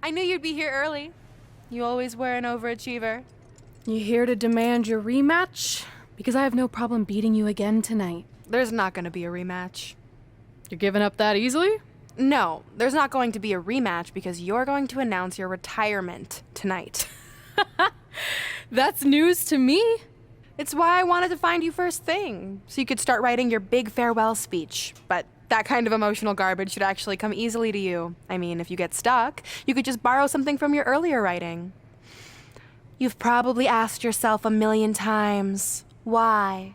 I knew you'd be here early. You always were an overachiever. You here to demand your rematch? Because I have no problem beating you again tonight. There's not going to be a rematch. You're giving up that easily? No, there's not going to be a rematch because you're going to announce your retirement tonight. That's news to me. It's why I wanted to find you first thing, so you could start writing your big farewell speech. But that kind of emotional garbage should actually come easily to you. I mean, if you get stuck, you could just borrow something from your earlier writing. You've probably asked yourself a million times, why?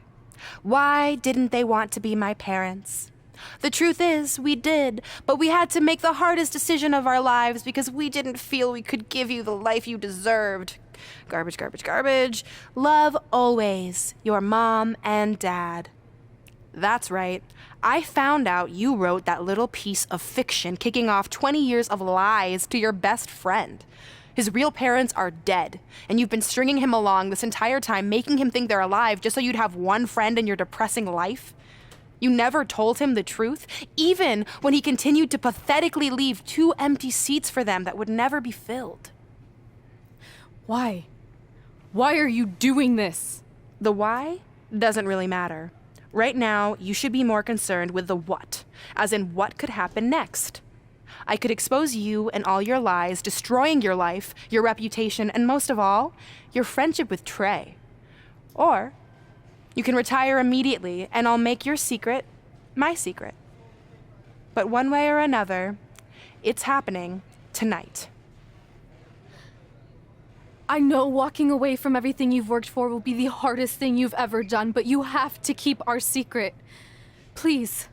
Why didn't they want to be my parents? The truth is, we did, but we had to make the hardest decision of our lives because we didn't feel we could give you the life you deserved. Garbage, garbage, garbage. Love always, your mom and dad. That's right. I found out you wrote that little piece of fiction kicking off 20 years of lies to your best friend. His real parents are dead, and you've been stringing him along this entire time, making him think they're alive just so you'd have one friend in your depressing life. You never told him the truth, even when he continued to pathetically leave 2 empty seats for them that would never be filled. Why? Why are you doing this? The why doesn't really matter. Right now, you should be more concerned with the what, as in what could happen next. I could expose you and all your lies, destroying your life, your reputation, and most of all, your friendship with Trey. Or you can retire immediately, and I'll make your secret my secret. But one way or another, it's happening tonight. I know walking away from everything you've worked for will be the hardest thing you've ever done, but you have to keep our secret. Please.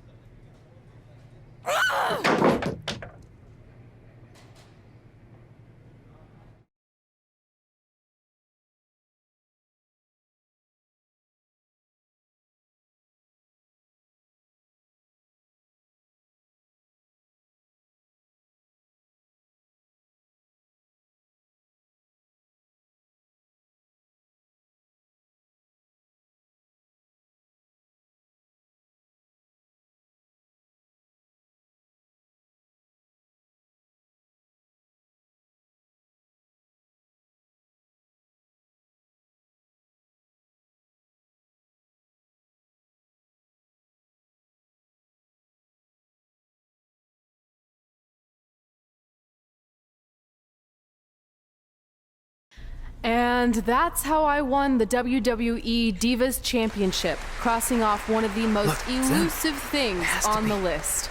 And that's how I won the WWE Divas Championship, crossing off one of the most elusive things on the list.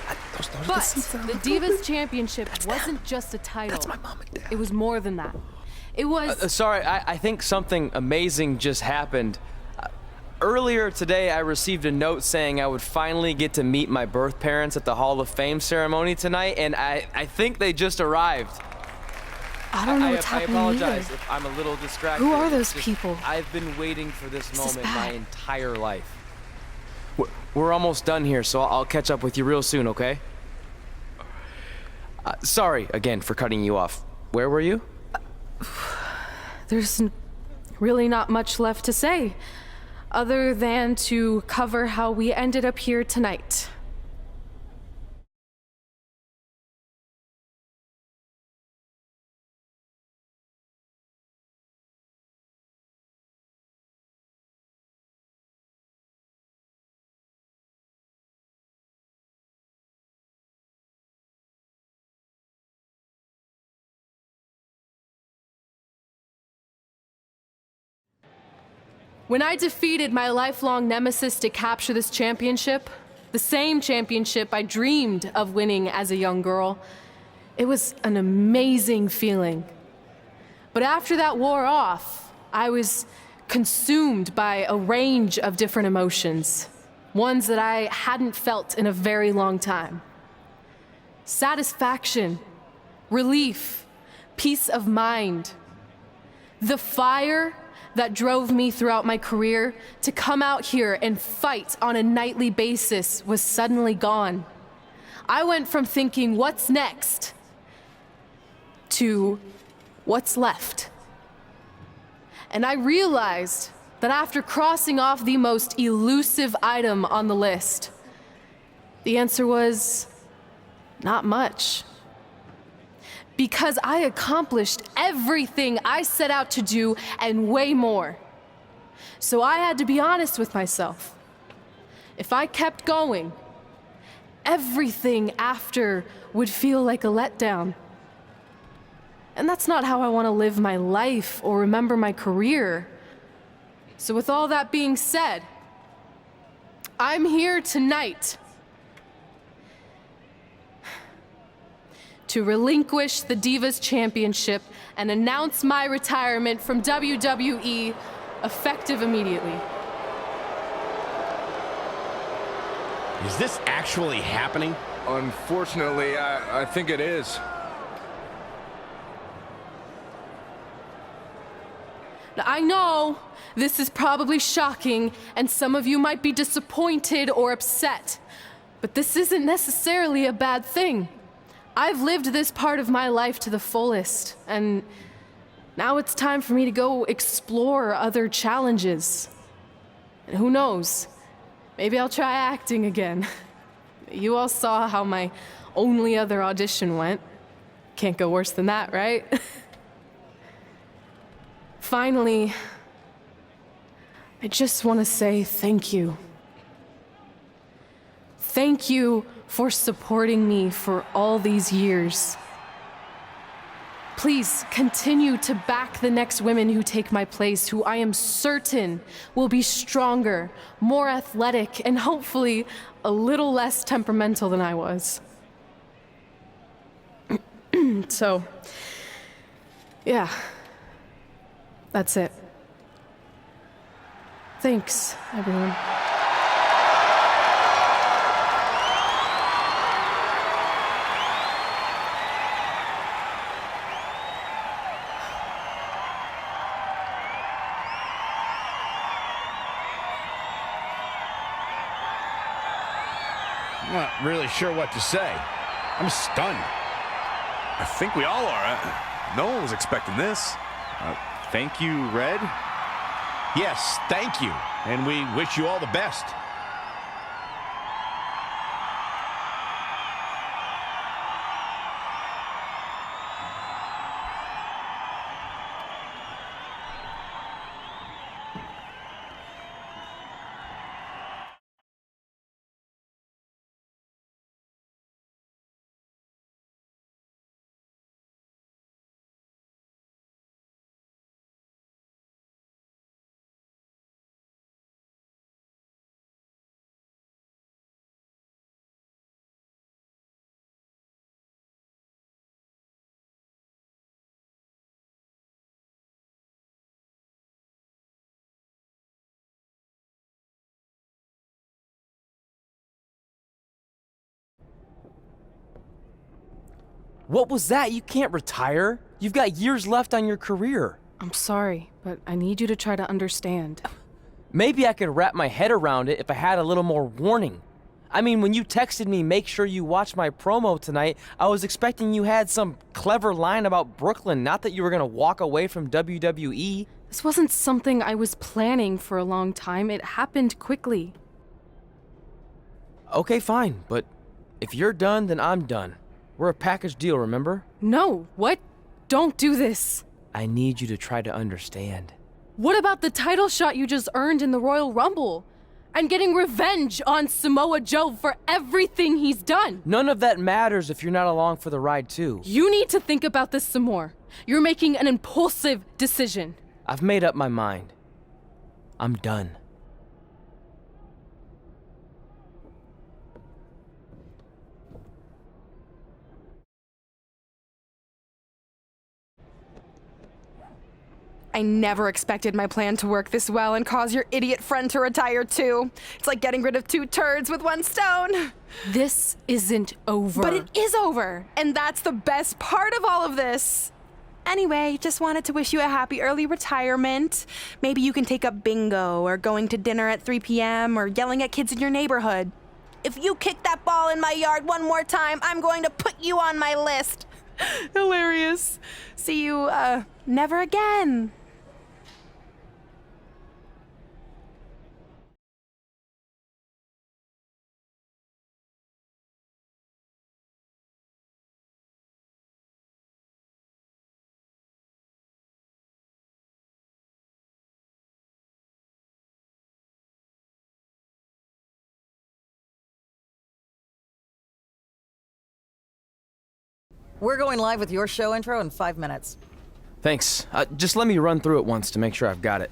But the Divas Championship wasn't just a title. That's my mom and dad. It was more than that. It was... Sorry, I think something amazing just happened. Earlier today, I received a note saying I would finally get to meet my birth parents at the Hall of Fame ceremony tonight, and I think they just arrived. I don't know what's happening I apologize either. if I'm a little distracted. Who are those people? I've been waiting for this moment bad. my entire life. We're almost done here, so I'll catch up with you real soon, okay? Sorry again for cutting you off. Where were you? There's really not much left to say, other than to cover how we ended up here tonight. When I defeated my lifelong nemesis to capture this championship, the same championship I dreamed of winning as a young girl, It was an amazing feeling. But after that wore off, I was consumed by a range of different emotions, ones that I hadn't felt in a very long time. Satisfaction, relief, peace of mind. The fire that drove me throughout my career to come out here and fight on a nightly basis was suddenly gone. I went from thinking, what's next, to what's left. And I realized that after crossing off the most elusive item on the list, the answer was not much. Because I accomplished everything I set out to do and way more. So I had to be honest with myself. If I kept going, everything after would feel like a letdown. And that's not how I want to live my life or remember my career. So with all that being said, I'm here tonight to relinquish the Divas Championship and announce my retirement from WWE effective immediately. Is this actually happening? Unfortunately, I think it is. Now, I know this is probably shocking, and some of you might be disappointed or upset, but this isn't necessarily a bad thing. I've lived this part of my life to the fullest, and now it's time for me to go explore other challenges. And who knows, maybe I'll try acting again. You all saw how my only other audition went. Can't go worse than that, right? Finally, I just want to say thank you. Thank you for supporting me for all these years. Please continue to back the next women who take my place, who I am certain will be stronger, more athletic, and hopefully a little less temperamental than I was. So, yeah. That's it. Thanks, everyone. I'm not really sure what to say. I'm stunned. I think we all are. No one was expecting this. Thank you, Red. Yes, thank you. And we wish you all the best. What was that? You can't retire. You've got years left on your career. I'm sorry, but I need you to try to understand. Maybe I could wrap my head around it if I had a little more warning. I mean, when you texted me, make sure you watch my promo tonight, I was expecting you had some clever line about Brooklyn, not that you were gonna walk away from WWE. This wasn't something I was planning for a long time. It happened quickly. Okay, fine, but if you're done, then I'm done. We're a package deal, remember? No, what? Don't do this. I need you to try to understand. What about the title shot you just earned in the Royal Rumble? And getting revenge on Samoa Joe for everything he's done? None of that matters if you're not along for the ride, too. You need to think about this some more. You're making an impulsive decision. I've made up my mind. I'm done. I never expected my plan to work this well and cause your idiot friend to retire too. It's like getting rid of 2 turds with 1 stone. This isn't over. But it is over, and that's the best part of all of this. Anyway, just wanted to wish you a happy early retirement. Maybe you can take up bingo, or going to dinner at 3 p.m., or yelling at kids in your neighborhood. If you kick that ball in my yard one more time, I'm going to put you on my list. Hilarious. See you, never again. We're going live with your show intro in 5 minutes. Thanks. Just let me run through it once to make sure I've got it.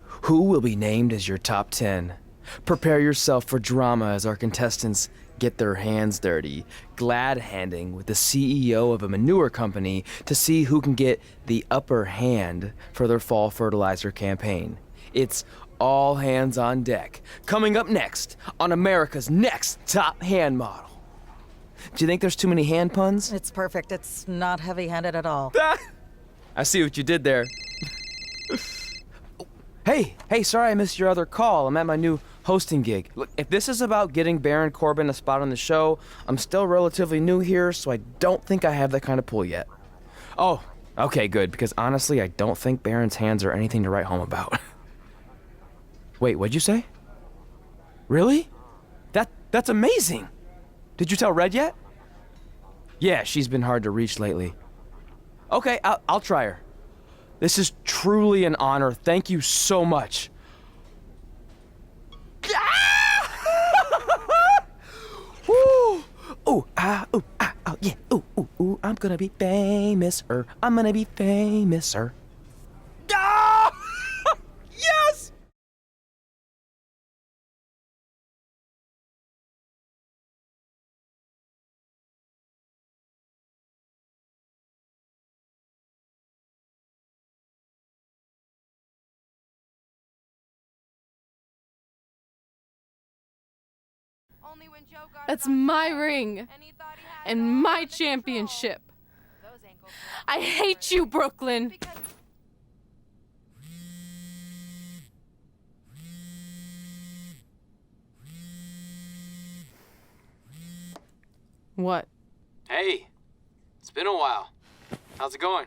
Who will be named as your top 10? Prepare yourself for drama as our contestants get their hands dirty, glad-handing with the CEO of a manure company to see who can get the upper hand for their fall fertilizer campaign. It's all hands on deck. Coming up next on America's Next Top Hand Model. Do you think there's too many hand puns? It's perfect. It's not heavy-handed at all. I see what you did there. Hey, sorry I missed your other call. I'm at my new hosting gig. Look, if this is about getting Baron Corbin a spot on the show, I'm still relatively new here, so I don't think I have that kind of pull yet. Oh, okay, good, because honestly, I don't think Baron's hands are anything to write home about. Wait, what'd you say? Really? That's amazing! Did you tell Red yet? Yeah, she's been hard to reach lately. Okay, I'll try her. This is truly an honor. Thank you so much. Woo! Ooh, yeah. Ooh, I'm gonna be famous, I'm gonna be famous, Ah! Yes! That's my ring and my championship. I hate you, Brooklyn. What? Hey, it's been a while. How's it going?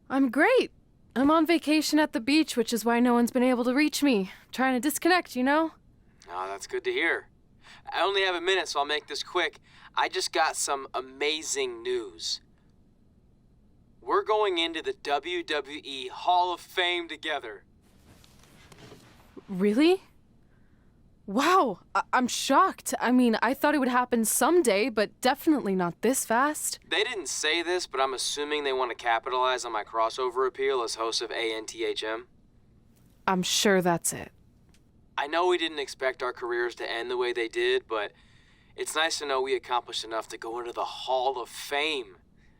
I'm great. I'm on vacation at the beach, which is why no one's been able to reach me. Trying to disconnect, you know? Oh, that's good to hear. I only have a minute, so I'll make this quick. I just got some amazing news. We're going into the WWE Hall of Fame together. Really? Wow, I'm shocked. I mean, I thought it would happen someday, but definitely not this fast. They didn't say this, but I'm assuming they want to capitalize on my crossover appeal as host of ANTHM. I'm sure that's it. I know we didn't expect our careers to end the way they did, but it's nice to know we accomplished enough to go into the Hall of Fame.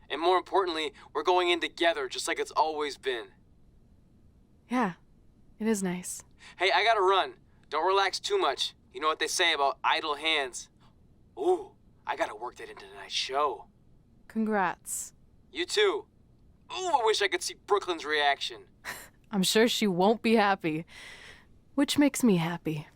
And more importantly, we're going in together, just like it's always been. Yeah, it is nice. Hey, I gotta run. Don't relax too much. You know what they say about idle hands. Ooh, I gotta work that into tonight's show. Congrats. You too. Ooh, I wish I could see Brooklyn's reaction. I'm sure she won't be happy, which makes me happy.